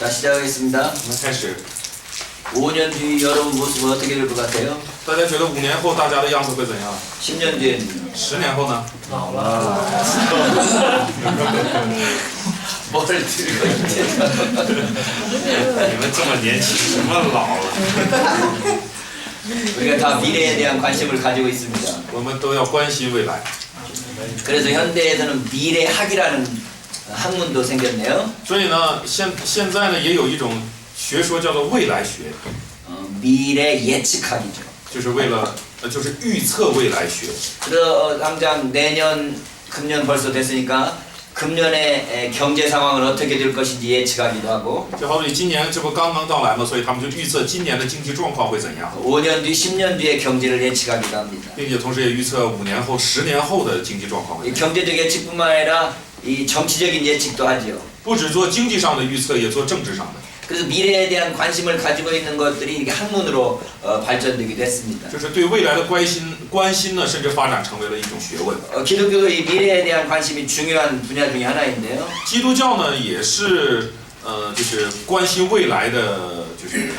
자, 시작하겠습니다. 我们开始。 5년 뒤 여러분 모습은 어떻게 될 것 같아요? 大家觉得5年后大家的样子会怎样？ 10년 뒤에는요? 10年后呢？ 뭘 들고 있지? 你们这么年轻，什么老了？ 우리가 다 미래에 대한 관심을 가지고 있습니다. 我们都要关心未来。 그래서 현대에서는 미래학이라는 학문도 생겼네요. 所以呢，现在呢也有一种学说叫做未来学， 미래 예측학이죠. 就是为了就是预测未来学。 그래서 당장 내년, 금년 벌써 됐으니까 금년의 경제 상황은 어떻게 될 것인지 예측하기도 하고 就好比今年这不刚刚到来嘛，所以他们就预测今年的经济状况会怎样， 5년 뒤, 10년 뒤의 경제를 예측하기도 합니다. 并且同时也预测5年后、10年后的经济状况会 이 怎样。 경제적 예측뿐만 아니라 이 정치적인 예측도 하지요. 不只做经济上的预测，也做政治上的。 그래서 미래에 대한 관심을 가지고 있는 것들이 이렇게 학문으로 발전되기도 했습니다. 就是对未来的关心呢，甚至发展成为了一种学问。 기독교도 이 미래에 대한 관심이 중요한 분야 중에 하나인데요. 基督教呢，也是就是关心未来的，就是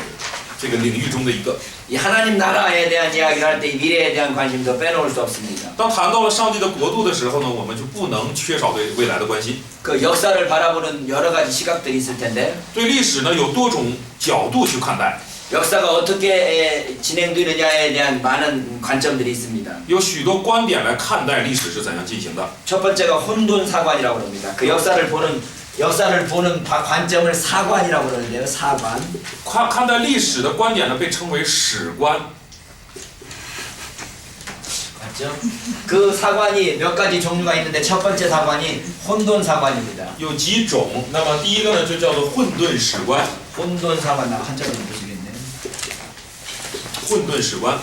这个领域中的一个。 이 하나님 나라에 대한 이야기를 할 때 이 미래에 대한 관심도 빼놓을 수 없습니다. 当谈到了上帝的国度的时候呢，我们就不能缺少对未来的关心。 그 역사를 바라보는 여러 가지 시각들이 있을 텐데 对历史呢，有多种角度去看待， 역사가 어떻게 진행되느냐에 대한 많은 관점들이 있습니다. 有许多观点来看待历史是怎样进行的。 첫 번째가 혼돈사관이라고 합니다. 그 역사를 보는 관점을 사관이라고 그러는데요. 사관. 看待历史的观点呢，被称为史观。 맞죠? 그 사관이 몇 가지 종류가 있는데 첫 번째 사관이 혼돈사관입니다. 有几种，那么第一个呢，就叫做混沌史观。 혼돈사관 나 한자로 보시겠네요. 混沌史观。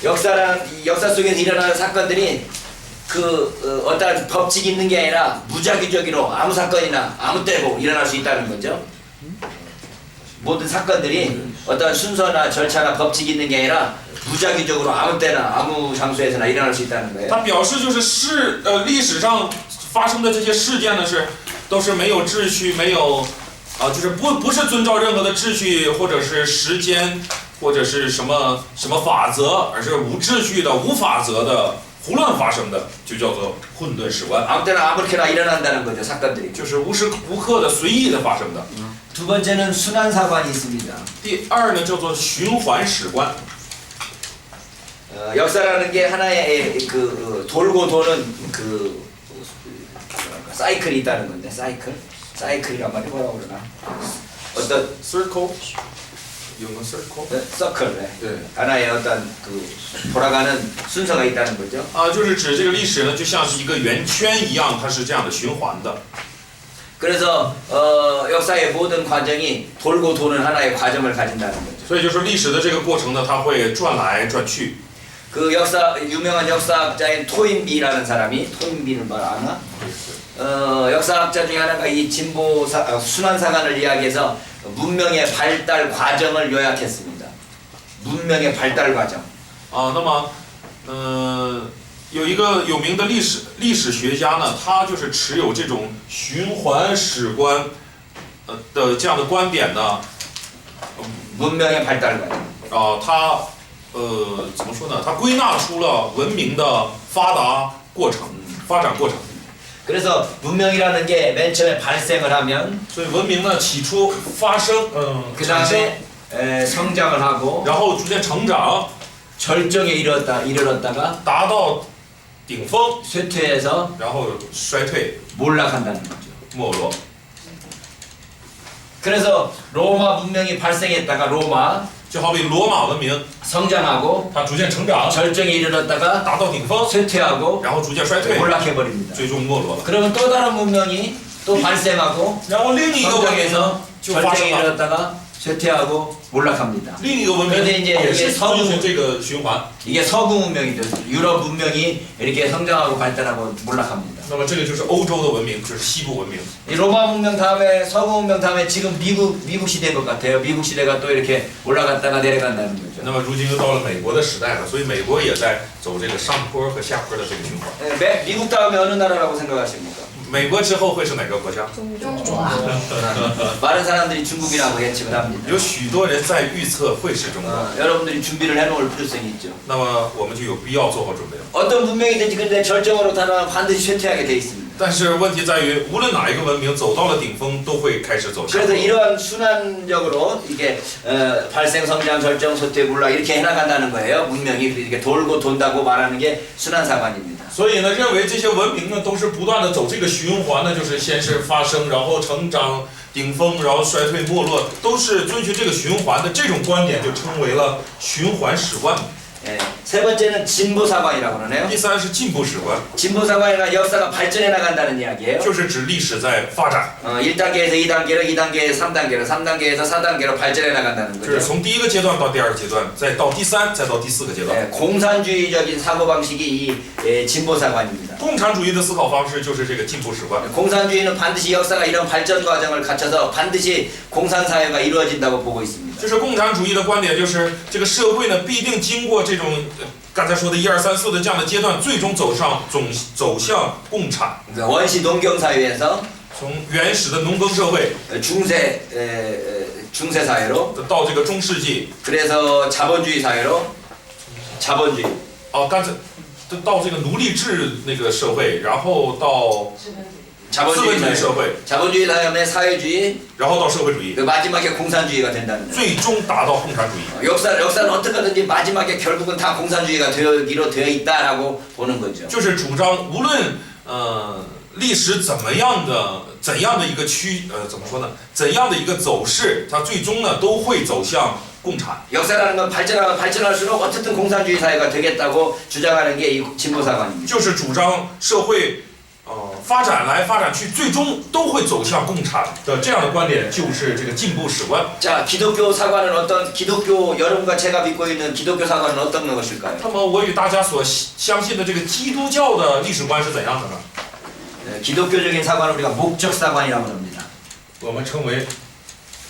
역사 속에서 일어나는 사건들이 어떤 법칙이 있는 게 아니라 무작위적으로 아무 사건이나 아무 때고 일어날 수 있다는 거죠. 모든 사건들이 어떤 순서나 절차나 법칙이 있는 게 아니라 무작위적으로 아무 때나 아무 장소에서나 일어날 수 있다는 거예요. 它表示就是历史上发生的这些事件呢都是没有秩序，没有就是不是遵照任何的秩序或者是时间或者是什么法则，而是无秩序的、无法则的、胡乱发生的，就叫做混沌史观。 아무 때나 아무렇게나 일어난다는 거죠. 사건들이. 就是无时无刻的随意的发生的。 두 번째는 순환사관이 있습니다. 第二呢，叫做循环史观。 역사라는 게 하나의 돌고 도는 사이클이 있다는 건데 사이클이란 말이 뭐라고 그러나 어떤 circle 有个 circle 서클 네. 하나의 어떤 돌아가는 순서가 있다는 거죠. 就是指这个历史呢，就像是一个圆圈一样，它是这样的循环的。 그래서 역사의 모든 과정이 돌고 도는 하나의 과정을 가진다는 거죠. 所以就是历史的这个过程呢，它会转来转去。 그 유명한 역사학자인 토인비라는 사람이 토인비는 말 아나? 역사학자 중에 하나가 이 순환사관을 이야기해서 문명의 발달 과정을 요약했습니다. 문명의 발달 과정. 那么有一个有名的历史学家呢，他就是持有这种循环史观的这样的观点呢。 문명의 발달 과정. 他怎么说呢？他归纳出了文明的发展过程。 그래서 문명이라는 게 맨 처음에 발생을 하면 所以文明呢起初发生， 그 产生， 다음에 성장을 하고 然后逐渐成长， 절정에 이르렀다가 达到顶峰， 쇠퇴해서 然后衰退 몰락한다는 거죠. 没落。 그래서 로마 문명이 발생했다가 로마 就好比罗马文明， 성장하고 它逐渐成长， 절정에 이르렀다가 达到顶峰， 쇠퇴하고 然后逐渐衰退， 몰락해버립니다. 最终没落了。 그러면 또 다른 문명이 또 발생하고 然后另一个文明呢 성장해서 就发 절정에 生了， 이르렀다가 쇠퇴하고 몰락합니다. 另一个文明 그런데 이제 也 이게 是遵循这个循环。 이게 서구 문명이죠. 유럽 문명이 이렇게 성장하고 발달하고 몰락합니다. 那么这个就是欧洲的文明，就是西部文明。 이 로마 문명 다음에 서구 문명 다음에 지금 미국 시대인 것 같아요. 미국 시대가 또 이렇게 올라갔다가 내려간다는 거죠. 那么如今又到了美国的时代了，所以美国也在走这个上坡和下坡的这个循环。 미국 다음에 어느 나라라고 생각하십니까? 美国之后会是哪个国家？ 많은 사람들이 중국이라고 예측을 합니다. 有许多人在预测会是中国， 여러분들이 준비를 해놓을 필요성이 있죠. 那么我们就有必要做好准备了。 어떤 문명이든지 근데 절정으로 달아나면 반드시 쇠퇴하게 돼 있습니다. 但是问题在于，无论哪一个文明走到了顶峰，都会开始走下坡。 그래서 이러한 순환적으로 이게 발생, 성장, 절정, 쇠퇴, 불락 이렇게 해나간다는 거예요. 문명이 이렇게 돌고 돈다고 말하는 게 순환사관입니다. 所以呢，认为这些文明呢都是不断的走这个循环呢，就是先是发生，然后成长、顶峰，然后衰退、没落，都是遵循这个循环的。这种观点就称为了循环史观。 예, 세 번째는 진보사관이라고 그러네요. 第三是进步史观， 진보사관이란 역사가 발전해 나간다는 이야기예요. 就是指历史在发展， 1단계에서 2단계로, 2단계에서 3단계로, 3단계에서 4단계로 발전해 나간다는 就是 거죠. 从第一个阶段到第二个阶段，再到第三，再到第四个阶段。 예, 공산주의적인 사고방식이 이 진보사관입니다. 共产主义的思考方式就是这个进步史观。 공산주의는 반드시 역사가 이런 발전 과정을 갖춰서 반드시 공산사회가 이루어진다고 보고 있습니다. 就是共产主义的观点，就是这个社会呢必定经过这种刚才说的1、2、3、4的这样的阶段，最终走向共产。 원시 농경사회에서 从原始的农耕社会 중세 사회로 到这个中世纪， 그래서 자본주의 사회로 자본주의 刚才到这个奴隶制那个社会，然后到资本 자본주의 主义 사회 社会， 자본주의 다음에 사회주의 然后到社会主义， 그 마지막에 공산주의가 된다는 거예요. 最终达到共产主义。 역사는 어떻게든지 마지막에 결국은 다 공산주의가 되기로 되어 있다라고 보는 거죠. 就是主张无论历史怎样的一个怎么说呢？怎样的一个走势，它最终呢都会走向共产。 역사라는 건 발전할수록 어쨌든 공산주의 사회가 되겠다고 주장하는 게 이 진보사관입니다. 就是主张社会发展来发展去，最终都会走向共产的这样的观点，就是这个进步史观。 자, 기독교 사관은 기독교 여러분과 제가 믿고 있는 기독교 사관은 어떤 것일까요? 那么我与大家所相信的这个基督教的历史观是怎样的呢？ 기독교적인 사관을 우리가 목적 사관이라고 합니다. 我们称为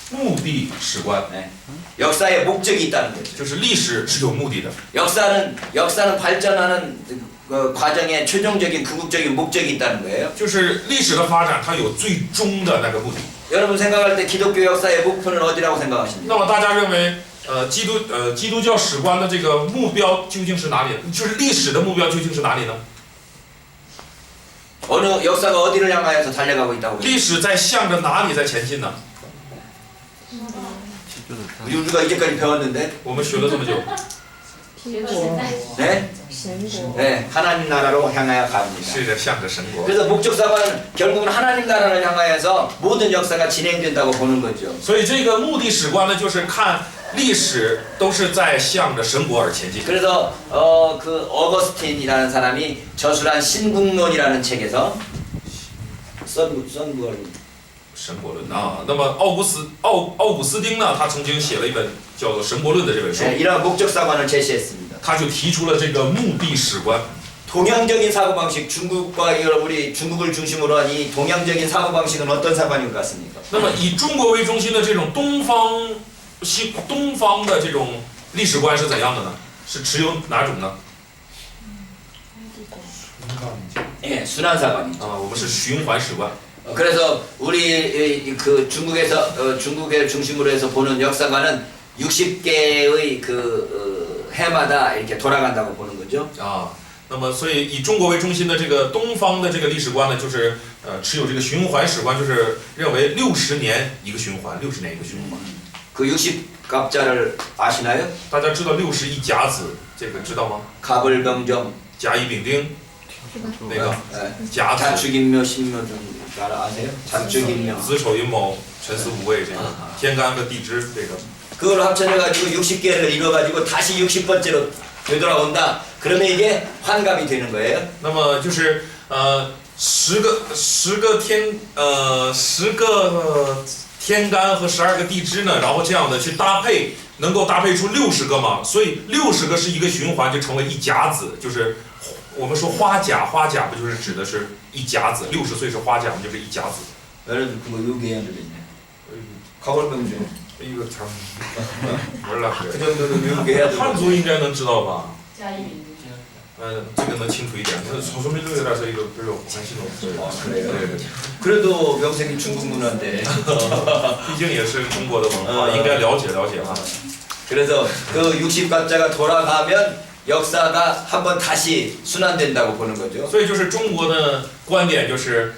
目的史观， 네. 역사에 목적이 있다는 거죠. 就是历史是有目的的。 역사는 발전하는 그 과정에 최종적인 궁극적인 목적이 있다는 거예요. 就是历史的发展，它有最终的那个目的。 여러분 생각할 때 기독교 역사의 목표는 어디라고 생각하십니까? 那么大家认为，基督教史观的这个目标究竟是哪里？就是历史的目标究竟是哪里呢？ 어느 역사가 어디를 향하여서 달려가고 있다고? 历史在向着哪里在前进呢？ 우리가 이제까지 배웠는데, 我们学了这么久， 네, 네, 하나님 나라로 향하여 갑니다. 是着向着神国。 그래서 목적 사관은 결국은 하나님 나라를 향하여서 모든 역사가 진행된다고 보는 거죠. 所以这个目的史观呢，就是看历史都是在向着神国而前进。 그래서 그 어거스틴이라는 사람이 저술한 신국론이라는 책에서 선구얼 神国论啊，那么奥古斯丁呢，他曾经写了一本叫做《神国论》的这本书， 이런 목적 사관을 제시했습니다. 他就提出了这个目的史观。 동양적인 사고방식, 중국과 우리 중국을 중심으로 한 이 동양적인 사고방식은 어떤 사관인 것 같습니까? 那么以中国为中心的这种东方的这种历史观是怎样的呢？是持有哪种呢？ 예, 순환사관이죠. 我们是循环史观。 그래서 우리 그 중국의 중심으로 해서 보는 역사관은 60개의 그 해마다 이렇게 돌아간다고 보는 거죠. 那么所以以中国为中心的这个东方的这个历史观呢，就是持有这个循环史观，就是认为60年一个循环，60年一个循环。 그 60갑자를 아시나요? 大家知道61甲子这个知道吗？ 갑을병정, 甲乙丙丁那个 甲子、 자축인묘, 신묘 좀 아세요? 자축인묘. 子丑寅卯辰巳午未这个天干和地支这个。 그걸 합쳐져가지고 60개를 이뤄가지고 다시 60번째로 되돌아온다. 그러면 이게 환갑이 되는 거예요. 那么就是10个天干和12个地支呢，然后这样的去搭配，能够搭配出60个嘛，所以60个是一个循环，就成为一甲子，就是我们说花甲不就是指的是一甲子，60岁是花甲，就是一甲子。 여러분 그거 요기해야 되겠네. 갑을병정. 이거 참 몰라. 그 정도는 요기해야 돼. 汉族应该能知道吧？甲乙丙丁。这个能清楚一点。那소소민도有点这个별로 관심도 없어요. 그래요? 네. 그래도 명색이 중국 문화인데. 毕竟也是中国的文化，应该了解了解啊。 그래서 그 60갑자가 돌아가면 역사가 한번 다시 순환된다고 보는 거죠. 所以就是中国的观点就是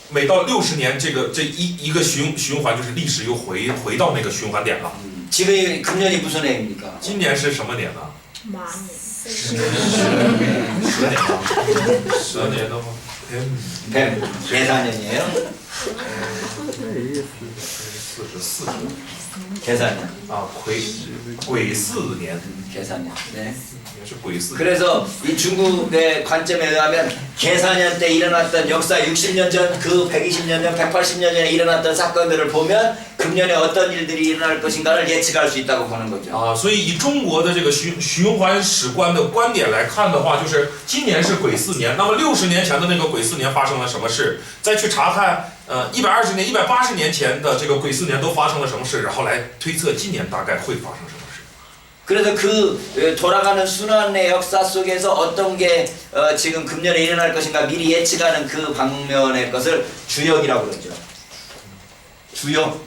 每到60年这一个循环，就是历史又回到那个循环点了。 지금 금년이 무슨 해입니까? 今年是什么年呢？ 많이. 蛇年的话， 뱀 계산년이에요. 44 계산년. 啊，癸巳年， 계산년. 네. 也是癸巳。 그래서 이 중국의 관점에 의하면 계산년 때 일어났던 역사 60년 전, 그 120년 전, 180년 전에 일어났던 사건들을 보면 금년에 어떤 일들이 일어날 것인가를 예측할 수 있다고 보는 거죠. 啊，所以以中国的这个循环史观的观点来看的话，就是今年是癸巳年，那么60年前的那个癸巳年发生了什么事？再去查看120年、180年前的这个癸巳年都发生了什么事，然后来推测今年大概会发生什么事。 그래서 그 돌아가는 순환의 역사 속에서 어떤 게 지금 금년에 일어날 것인가 미리 예측하는 그 방면의 것을 주역이라고 그러죠. 주역.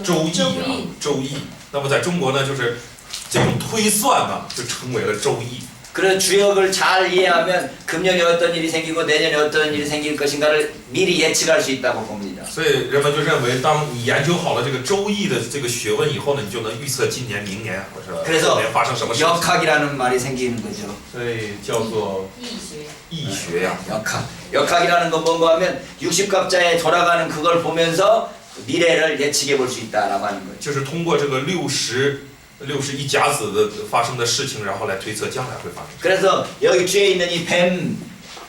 周易啊，周易。那么在中国呢，就是这种推算呢，就成为了周易。 그런 주역을 잘 이해하면 금년에 어떤 일이 생기고 내년에 어떤 일이 생길 것인가를 미리 예측할 수 있다고 봅니다. 所以人们就认为，当你研究好了这个周易的这个学问以后呢，你就能预测今年、明年或者后年发生什么事。 역학이라는 말이 생기는 거죠. 所以叫做易学呀。 역학. 역학이라는 건 뭔가 하면 60갑자에 돌아가는 그걸 보면서 미래를 예측해 볼 수 있다라고 하는 거죠. 就是通过这个61甲子的发生的事情，然后来推测将来会发生。 그래서 여기 뒤에 있는 이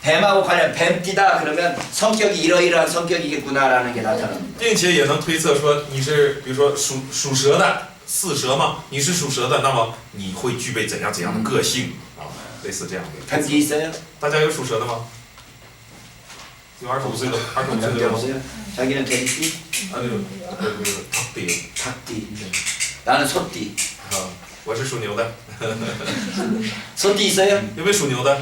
뱀하고 관련 뱀띠다 그러면 성격이 이러이러한 성격이겠구나라는 게 나타납니다. 并且也能推测说你是，比如说属蛇的巳蛇嘛，你是属蛇的，那么你会具备怎样的个性啊？类似这样的。 뱀띠 있어요? 大家有属蛇的吗？有25岁的뱀띠 吗？ 없어요? 자기는 뱀띠? 아니요, 닭띠. 닭띠. 나는 소띠. 啊，我是属牛的。 소띠 있어요? 有没有属牛的？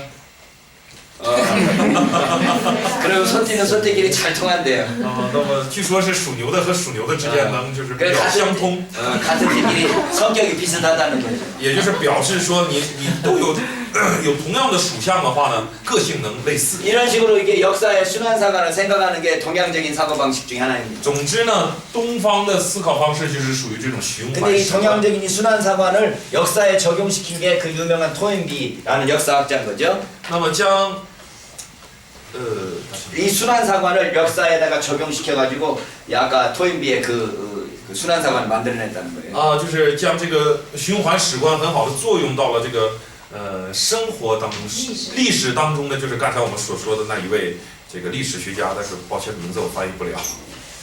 그리고 소띠는 소띠끼리 잘 통한대요. 啊，那么据说是属牛的和属牛的之间能就是比较相通， 같은 띠끼리 성격이 비슷하다는 거죠. 也就是表示说你都有同样的属相的话呢，个性能类似。 이런 식으로 이게 역사의 순환사관을 생각하는 게 동양적인 사고방식 중에 하나입니다. 总之呢，东方的思考方式就是属于这种循环 근데 이 式的。 동양적인 이 순환사관을 역사에 적용시킨 게 그 유명한 토인비라는 역사학자인 거죠. 那么将 이 순환사관을 역사에다가 적용시켜가지고 아까 토인비의 그 순환사관을 만들어냈다는 거예요. 啊，就是将这个循环史观很好的作用到了这个生活当中、历史当中的，就是刚才我们所说的那一位这个历史学家，但是抱歉名字我翻译不了。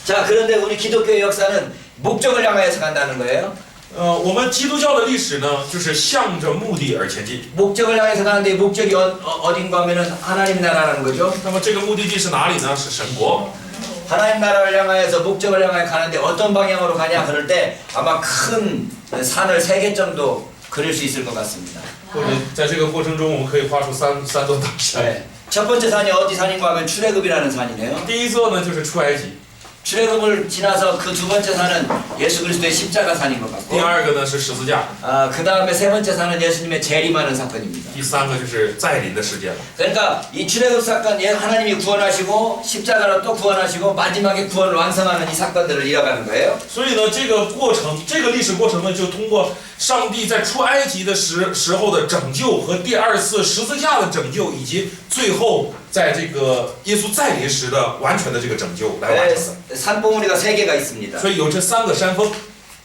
자, 그런데 우리 기독교의 역사는 목적을 향하여서 간다는 거예요. 我们基督教的历史呢，就是向着目的而前进。 목적을 향해서 가는데 목적이 어딘가 하면은 하나님 나라라는 거죠. 那么这个目的地是哪里呢？是神国。 하나님 나라를 향하여서 목적을 향해 가는데 어떤 방향으로 가냐 그럴 때 아마 큰 산을 3개 정도 그릴 수 있을 것 같습니다. 或者在这个过程中，我们可以画出三座大山。 네. 첫 번째 산이 어디 산인가 하면 출애굽이라는 산이네요. 第一座呢就是出埃及， 출애굽을 지나서 그 두 번째 산은 예수 그리스도의 십자가 산인 것 第 같고 二个呢是十字架， 그 다음에 세 번째 산은 예수님의 재림하는 사건입니다. 第三个就是再临的事件了。 그러니까 이 출애굽 사건 하나님이 구원하시고 십자가로 또 구원하시고 마지막에 구원을 완성하는 이 사건들을 이어가는 거예요. 所以呢，这个过程，这个历史过程呢，就通过上帝在出埃及的时候的拯救和第二次十字架的拯救，以及最后在这个耶稣再临时的完全的这个拯救来完成的。 산봉우리가 3개가 있습니다. 所以有这3个山峰，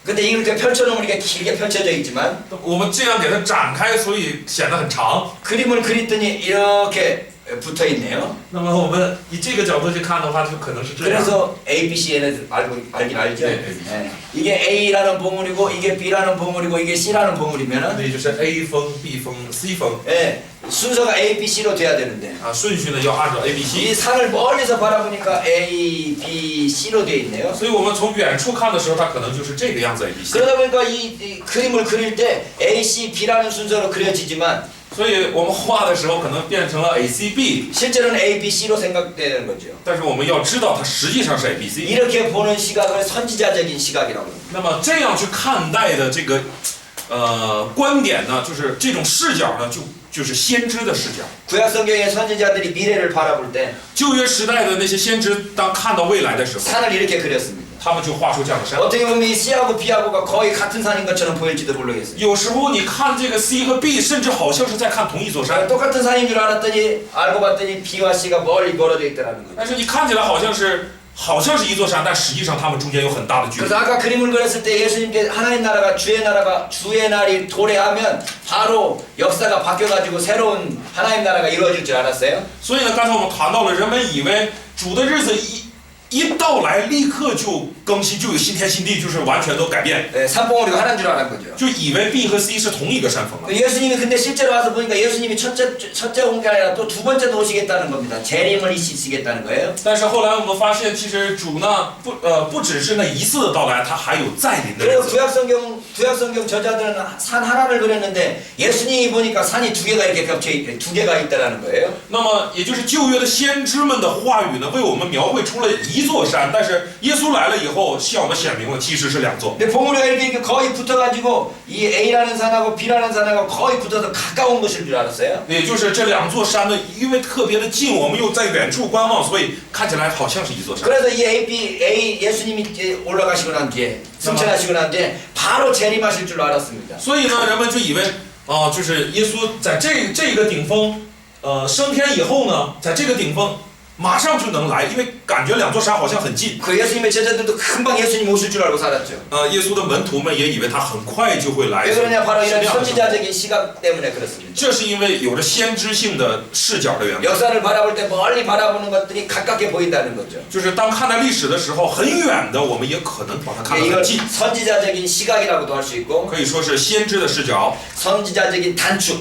근데 이렇게 펼쳐놓으면 이렇게 길게 펼쳐져 있지만 我们这样给它展开，所以显得很长。 그림을 그렸더니 이렇게 붙어 있네요. 那么我们以这个角度去看的话，就可能是这样。 그래서 A, B, C 얘네들 알긴 알죠? 네, ABC. 네. 이게 A라는 봉우리고 이게 B라는 봉우리고 이게 C라는 봉우리면은 那就是 A 峰、B 峰、C 峰 예, 순서가 A, B, C로 돼야 되는데 啊，顺序呢要按照 A、B、C。 이 산을 멀리서 바라보니까 A, B, C로 돼 있네요. 所以我们从远处看的时候，它可能就是这个样子 A、B、C。 그러다 보니까 이 그림을 그릴 때 A, C, B라는 순서로 그려지지만 所以我们画的时候可能变成了 ACB， 실제로는 A, B, C로 생각되는 거죠. 但是我们要知道它实际上是 ABC。 이렇게 보는 시각을 선지자적인 시각이라고 합니다. 那么这样去看待的这个观点呢，就是这种视角呢，就是先知的视角。 구약 성경의 선지자들이 미래를 바라볼 때 旧约时代的那些先知，当看到未来的时候， 산을 이렇게 그렸습니다. 他们就画出这样的山。 어떻게 보면 이 C하고 B하고가 거의 같은 산인 것처럼 보일지도 모르겠어요. 有时候你看这个 C 和 B， 甚至好像是在看同一座山， 똑같은 산인 줄 알았더니 알고 봤더니 B와 C가 멀리 멀어져 있더라는 거예요. 但是你看起来好像是一座山，但实际上它们中间有很大的距离。 그래서 아까 그림을 그렸을 때 예수님께 하나님 나라가 주의 날이 도래하면 바로 역사가 바뀌어가지고 새로운 하나님 나라가 이루어질 줄 알았어요. 所以呢，刚才我们谈到了，人们以为主的日子一到来，立刻就更新，就有新天新地，就是完全都改变， 네, 산봉우리가 하나인 줄 알은 거죠. 就以为 B 和 C 是同一个山峰了。 예수님이 근데 실제로 와서 보니까 예수님이 첫째 온 게 아니라 또 두 번째도 오시겠다는 겁니다. 재림을 이시겠다는 거예요. 但是后来我们发现，其实主呢不只是那一次的到来，他还有再临的日 그리고 子。 구약성경 저자들은 산 하나를 그렸는데 예수님이 보니까 산이 두 개가 이렇게 두 개가 있다라는 거예요. 那么也就是旧约的先知们的话语呢，为我们描绘出了一座山，但是耶稣来了以后，向我们显明了其实是两座。 근데 봉우리가 이렇게 거의 붙어가지고 이 A라는 산하고 B라는 산하고 거의 붙어서 가까운 것일 줄 알았어요. 也就是这两座山呢，因为特别的近，我们又在远处观望，所以看起来好像是一座山。 그래서 이 A 예수님이 이제 올라가시고 난 뒤에 승천하시고 난 뒤에 바로 재림하실 줄 알았습니다. 所以呢，人们就以为就是耶稣在这个顶峰，升天以后呢，在这个顶峰马上就能来，因为感觉两座山好像很近。 그 예수님의 제자들도 금방 예수님 오실 줄 알고 살았죠. 耶稣的门徒们也以为他很快就会来。 왜 그러냐 바로 是这 이런 样的。 선지자적인 시각 때문에 그렇습니다. 这是因为有着先知性的视角的缘故， 역사를 바라볼 때 멀리 바라보는 것들이 가깝게 보인다는 거죠. 就是当看待历史的时候，很远的我们也可能把它看得 이걸 很近， 선지자적인 시각이라고도 할 수 있고 可以说是先知的视角。 선지자적인 단축,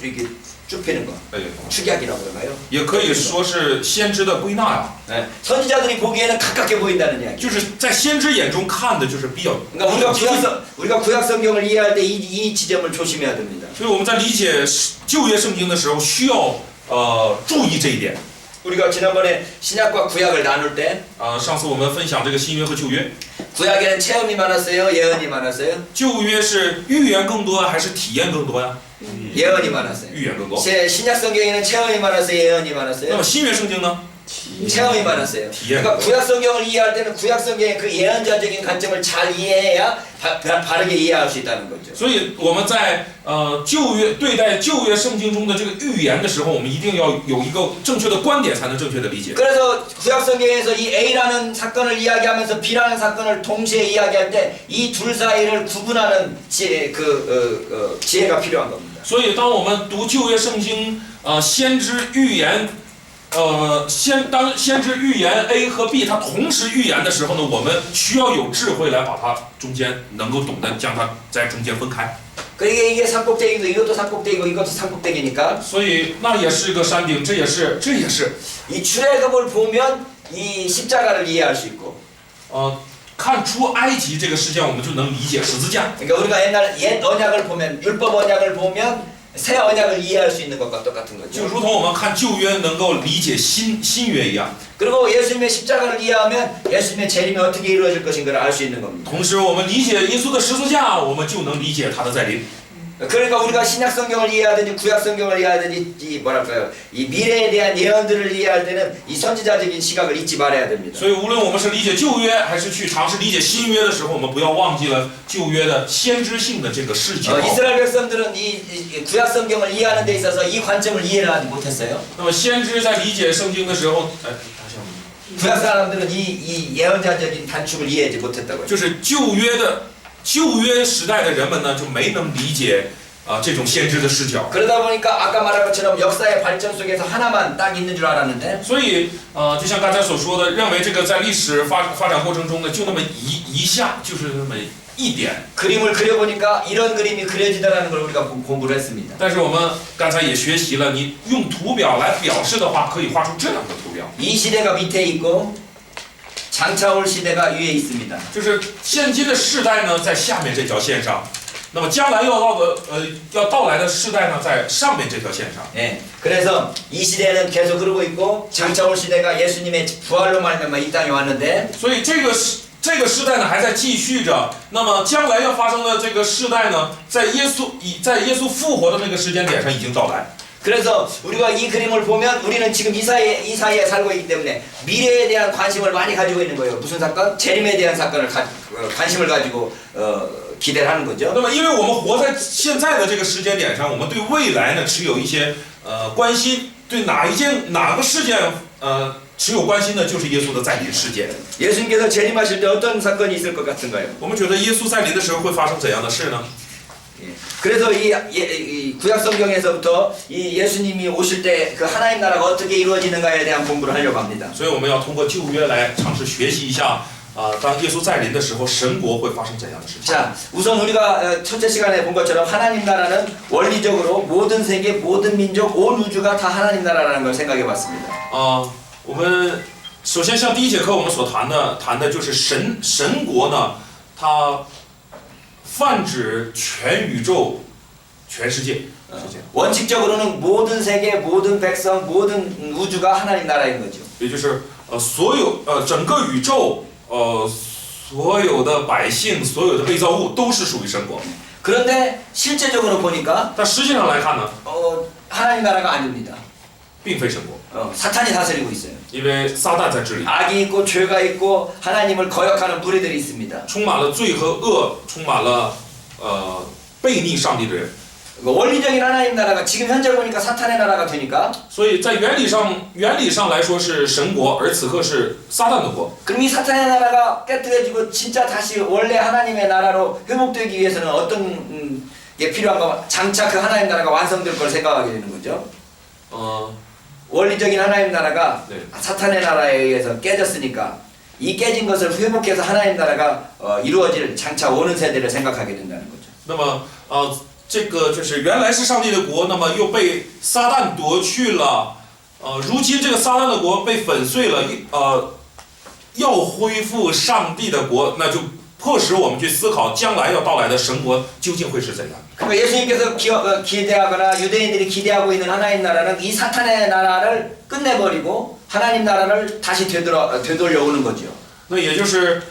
이게 좁히는 거, 哎， 축약이라고 그러나요? 也可以说是先知的归纳呀， 네. 선지자들이 보기에는 가깝게 보인다는 이야기. 就是在先知眼中看的就是比较 그러니까 接近。 우리가 구약 성경을 이해할 때 이 지점을 조심해야 됩니다. 所以我们在理解旧约圣经的时候，需要注意这一点。 우리가 지난번에 신약과 구약을 나눌 때 上次我们分享这个新约和旧约， 구약에는 체험이 많았어요, 예언이 많았어요? 旧约是预言更多还是体验更多呀？ 예언이 많았어요. 预言更多。 신약 성경에는 체험이 많았어요, 예언이 那 많았어요? 么新约圣经呢？ 체험이 많았어요. 그러니까 구약 성경을 이해할 때는 구약 성경의 그 예언자적인 관점을 잘 이해해야 바르게 이해할 수 있다는 거죠. 所以我们在旧约对待旧约圣经中的这个预言的时候，我们一定要有一个正确的观点，才能正确的理解。 그래서 구약 성경에서 이 A라는 사건을 이야기하면서 B라는 사건을 동시에 이야기할 때 이 둘 사이를 구분하는 지혜가 필요한 겁니다. 所以当我们读旧约圣经，先知预言。当先知预言 A 和 B 它同时预言的时候呢，我们需要有智慧来把它中间能够懂得将它在中间分开。 그러니까 이게 산꼭대기고 이것도 산꼭대기고 이것도 산꼭대기니까 所以那也是个山顶，这也是。 이 출애굽을 보면 이 십자가를 이해할 수 있고 看出埃及这个事件，我们就能理解十字架。 그러니까 우리가 옛 언약을 보면 율법 언약을 보면 새 언약을 이해할 수 있는 것과 똑같은 就 거죠. 如同我们看旧约能够理解新约一样。 그리고 예수님의 십자가를 이해하면 예수님의 재림이 어떻게 이루어질 것인가를 알 수 있는 겁니다. 同时，我们理解耶稣的十字架，我们就能理解他的再临。 그러니까 우리가 신약 성경을 이해하든지 구약 성경을 이해하든지 이 미래에 대한 예언들을 이해할 때는 이 선지자적인 시각을 잊지 말아야 됩니다. 所以，无论我们是理解旧约，还是去尝试理解新约的时候，我们不要忘记了旧约的先知性的这个视角。 이스라엘 백성들은 이 구약 성경을 이해하는 데 있어서 이 관점을 이해를 하지 못했어요. 那么，先知在理解圣经的时候， 구약 사람들은 이 예언자적인 단축을 이해하지 못했다고요. 就是旧约时代的人们呢，就没能理解这种先知的视角。 그러다 보니까 아까 말한 것처럼 역사의 발전 속에서 하나만 딱 있는 줄 알았는데 所以就像刚才所说的，认为这个在历史发展过程中呢，就那么一下，就是那么一点。 그림을 그려보니까 이런 그림이 그려지더라는 걸 우리가 공부를 했습니다. 但是我们刚才也学习了，你用图表来表示的话，可以画出这样的图表。 이 시대가 밑에 있고 장차 올 시대가 위에 있습니다. 就是现今的世代呢，在下面这条线上，那么将来要到来的世代呢，在上面这条线上。 예. 그래서 이 시대는 계속 흐르고 있고 장차 올 시대가 예수님의 부활로 말미암아 이 땅에 왔는데 所以这个时代呢还在继续着。那么将来要发生的这个世代呢，在耶稣复活的那个时间点上已经到来。 그래서 우리가 이 그림을 보면 우리는 지금 이 사이에 살고 있기 때문에 미래에 대한 관심을 많이 가지고 있는 거예요. 무슨 사건? 재림에 대한 사건을 관심을 가지고 기대를 하는 거죠. 那么因为我们活在现在的这个时间点上，我们对未来呢持有一些关心，对哪个事件持有关心的就是耶稣的再临事件。 예수님께서 재림하실 때 어떤 사건이 있을 것 같은가요? 我们觉得耶稣再临的时候会发生怎样的事呢？ 그래서 이 구약 성경에서부터 이 예수님이 오실 때 그 하나님 나라가 어떻게 이루어지는가에 대한 공부를 하려고 합니다. 所以我们要通过旧约来尝试学习一下，当耶稣再临的时候，神国会发生怎样的事情。 자, 우선 우리가 첫째 시간에 본 것처럼 하나님 나라는 원리적으로 모든 세계, 모든 민족, 온 우주가 다 하나님 나라라는 걸 생각해 봤습니다. 我们首先像第一节课我们所谈的就是神国呢，它泛指全宇宙、全世界。 원칙적으로는 모든 세계, 모든 백성, 모든 우주가 하나님 나라인 거죠. 也就是所有整个宇宙所有的百姓、所有的被造物都是属于神国。 그런데 실제적으로 보니까 但实际上来看呢， 하나님 나라가 아닙니다. 并非神国， 사탄이 다스리고 있어요. 因为撒旦在治理， 악이 있고 죄가 있고 하나님을 거역하는 무리들이 있습니다. 充满了罪和恶，充满了悖逆上帝的人。 원리적인 하나님 나라가 지금 현재 보니까 사탄의 나라가 되니까 所以在原理上来说是神国，而此刻是撒旦的国。 그럼 이 사탄의 나라가 깨뜨려지고 진짜 다시 원래 하나님의 나라로 회복되기 위해서는 어떤 게 필요한가? 장차 그 하나님 나라가 완성될 걸 생각하게 되는 거죠. 원리적인 하나님 나라가 네. 사탄의 나라에 의해서 깨졌으니까 이 깨진 것을 회복해서 하나님 나라가 이루어질 장차 오는 세대를 생각하게 된다는 거죠. 那么这个就是原来是上帝的国，那么又被撒旦夺去了。如今这个撒旦的国被粉碎了，要恢复上帝的国，那就迫使我们去思考将来要到来的神国究竟会是怎样。 그러니까 예수님께서 기대하거나 유대인들이 기대하고 있는 하나님 나라는 이 사탄의 나라를 끝내버리고 하나님 나라를 다시 되돌려오는 거죠. 那也就是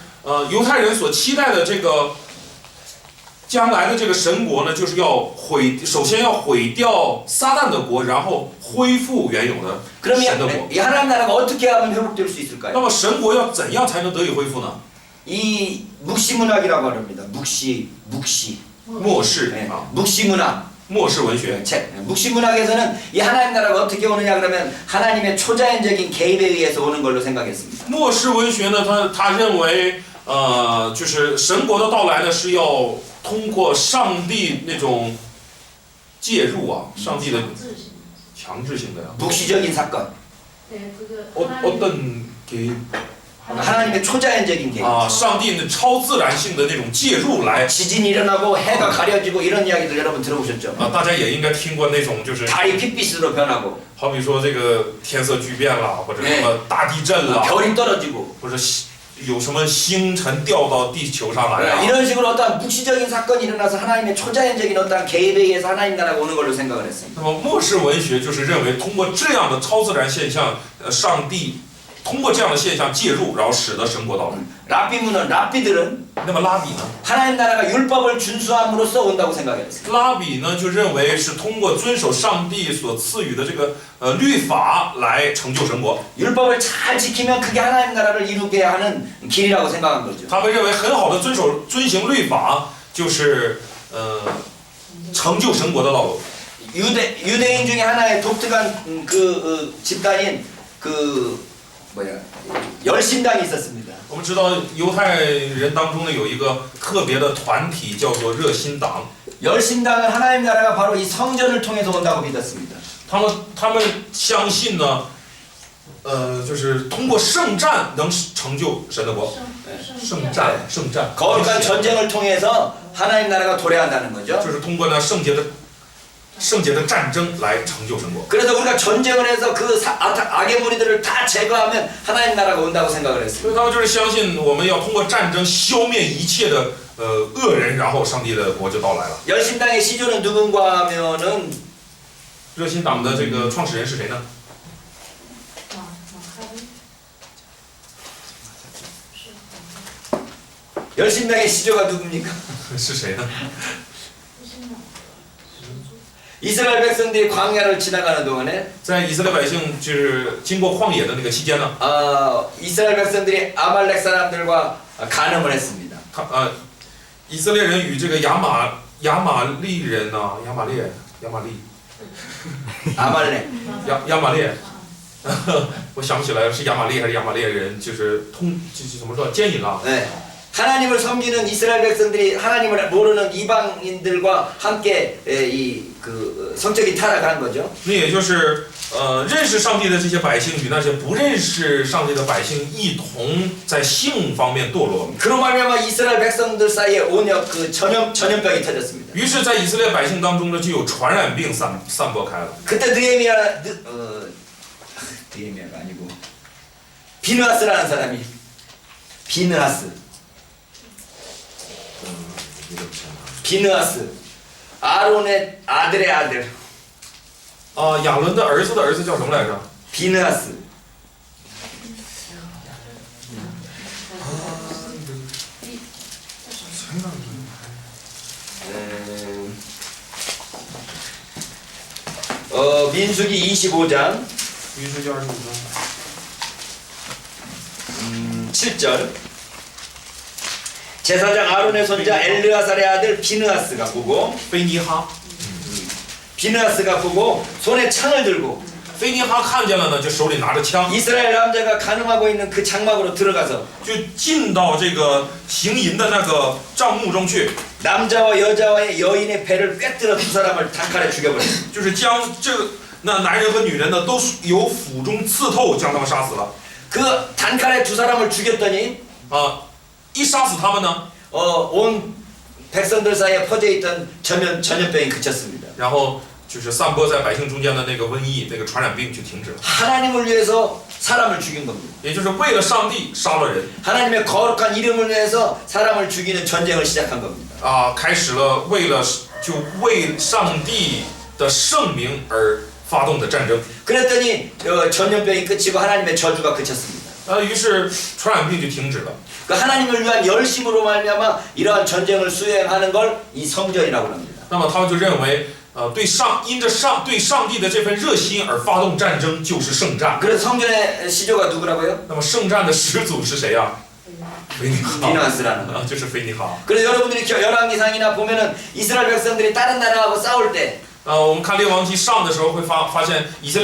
犹太人所期待的这个将来的这个神国呢，就是首先要毁掉撒旦的国，然后恢复原有的神的国。 그러면 이 하나님 나라가 어떻게 하면 회복될 수 那 있을까요? 么神国要怎样才能得以恢复呢？ 이 묵시문학이라고 합니다. 묵시. 末世 네. 啊， 묵시문학 末世文学。 책. 묵시문학에서는 이 하나님 나라가 어떻게 오느냐 그러면 하나님의 초자연적인 개입에 의해서 오는 걸로 생각했습니다. 末世文学呢，他认为，就是神国的到来呢，是要通过上帝那种介入啊，上帝的强制性的呀。 묵시적인 사건. 네, 그거 어떤 개입 하나님의 초자연적인 개입. 上帝的超自然性的那种介入来。 지진이 일어나고 해가 가려지고 이런 이야기들 여러분 들어보셨죠? 大家也应该听过那种就是， 달이 핏빛으로 변하고 好比说这个天色巨变啦，或者什么大地震啦， 별이 떨어지고 或者有什么星辰掉到地球上来啊。 이런 식으로 어떤 묵시적인 사건이 일어나서 하나님의 초자연적인 어떤 개입에 의해서 하나님 나라가 오는 걸로 생각을 했습니다. 那么末世文学就是认为通过这样的超自然现象，上帝通过这样的现象介入，然后使得神国到来。 랍비들은 那么拉比呢？ 하나님 나라가 율법을 준수함으로써 온다고 생각했습니다. 拉比呢就认为是通过遵守上帝所赐予的这个律法来成就神国。 율법을 잘 지키면 그게 하나님 나라를 이루게 하는 길이라고 생각한 거죠. 他们认为很好的遵行律法就是成就神国的道路。 유대인 중에 하나의 독특한 집단인 열심당이 있었습니다. 我们知道犹太人当中呢有一个特别的团体叫做热心党， 열심당은 하나님 나라가 바로 이 성전을 통해서 온다고 믿었습니다. 他们相信呢，就是通过圣战能成就神的国。圣战， 거룩한 전쟁을 통해서 하나님 나라가 도래한다는 거죠. 就是通过呢圣洁的战争来成就神国。 그래서 우리가 전쟁을 해서 그 악의 무리들을 다 제거하면 하나님 나라가 온다고 생각을 所 했습니다. 以他们就是相信我们要通过战争消灭一切的恶人，然后上帝的国就到来了。 열심당의 시조는 누군가 하면은 热心党的这个创始人是谁呢？ 열심당의 시조가 누굽니까? 是谁呢？ 이스라엘 백성들이 광야를 지나가는 동안에 在以色列百姓就是经过旷野的那个期间呢， 이스라엘 백성들이 아말렉 사람들과 간음을 했습니다. 以色列人与这个亚玛利人呐、亚玛列 아말렉 我想不起来是亚玛利还是亚玛列人，就是怎么说奸淫了。 네. 하나님을 섬기는 이스라엘 백성들이 하나님을 모르는 이방인들과 함께 성적인 타락한 거죠. 那也就是认识上帝的这些百姓与那些不认识上帝的百姓一同在性方面堕落。 그로 말미암아 이스라엘 백성들 사이에 온역 전염병이 터졌습니다. 于是，在以色列百姓当中呢，就有传染病散播开了。 그때 느헤미야가 아니고 비느하스라는 사람이 비느하스 아론의 아들의 아들 亚伦的儿子的儿子叫什么来着？ 비느하스 민수기 25장 民数记25章 7절 제사장 아론의 손자 엘르아살의 아들 비느하스가 보고 菲尼哈 비느하스가 보고 손에 창을 들고 菲尼哈看见了呢，就手里拿着枪， 이스라엘 남자가 간음하고 있는 그 장막으로 들어가서 就进到这个行淫的那个帐幕中去， 남자와 여자와의 여인의 배를 꿰뚫어 두 사람을 단칼에 죽여버렸습니다. 就是将那男人和女人呢，都由腹中刺透，将他们杀死了。 그 단칼에 두 사람을 죽였더니 一杀死他们呢， 온 백성들 사이에 퍼져 있던 전염병이 그쳤습니다. 然后就是散播在百姓中间的那个瘟疫、那个传染病就停止了。 하나님을 위해서 사람을 죽인 겁니다. 也就是为了上帝杀了人 하나님의 거룩한 이름을 위해서 사람을 죽이는 전쟁을 시작한 겁니다. 开始了为上帝的圣名而发动的战争。 그랬더니 전염병이 끝이고 하나님의 저주가 그쳤습니다. 于是传染病就停止了。 그 하나님을 위한 열심으로 말미암아 이러한 전쟁을 수행하는 걸 이 성전이라고 합니다. 那么他们就认为，因着对上帝的这份热心而发动战争就是圣战。 그래서 성전의 시조가 누구라고요? 那么圣战的始祖是谁呀？菲尼哈， 비느하스라는. 就是菲尼哈。 그래서 여러분들이 열왕기상이나 보면은 이스라엘 백성들이 다른 나라하고 싸울 때 我们看列王记上的时候会发现以色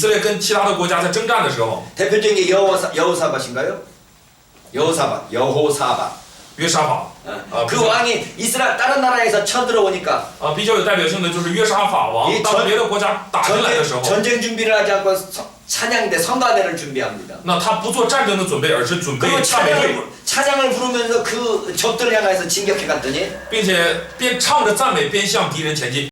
列跟其他的国家在征战的时候， 대표적인 게 여호사밧인가요? 여호사밧. 约沙法。 그 왕이 이스라엘 다른 나라에서 쳐들어오니까 比较有代表性的就是约沙法王，当别的国家打进来的时候， 전쟁 준비를 하지 않고 찬양대 성가대를 준비합니다. 那他不做战争的准备，而是准备 그리고 赞美会， 찬양을 부르면서 그 적들을 향해서 진격해 갔더니 并且边唱着赞美边向敌人前进。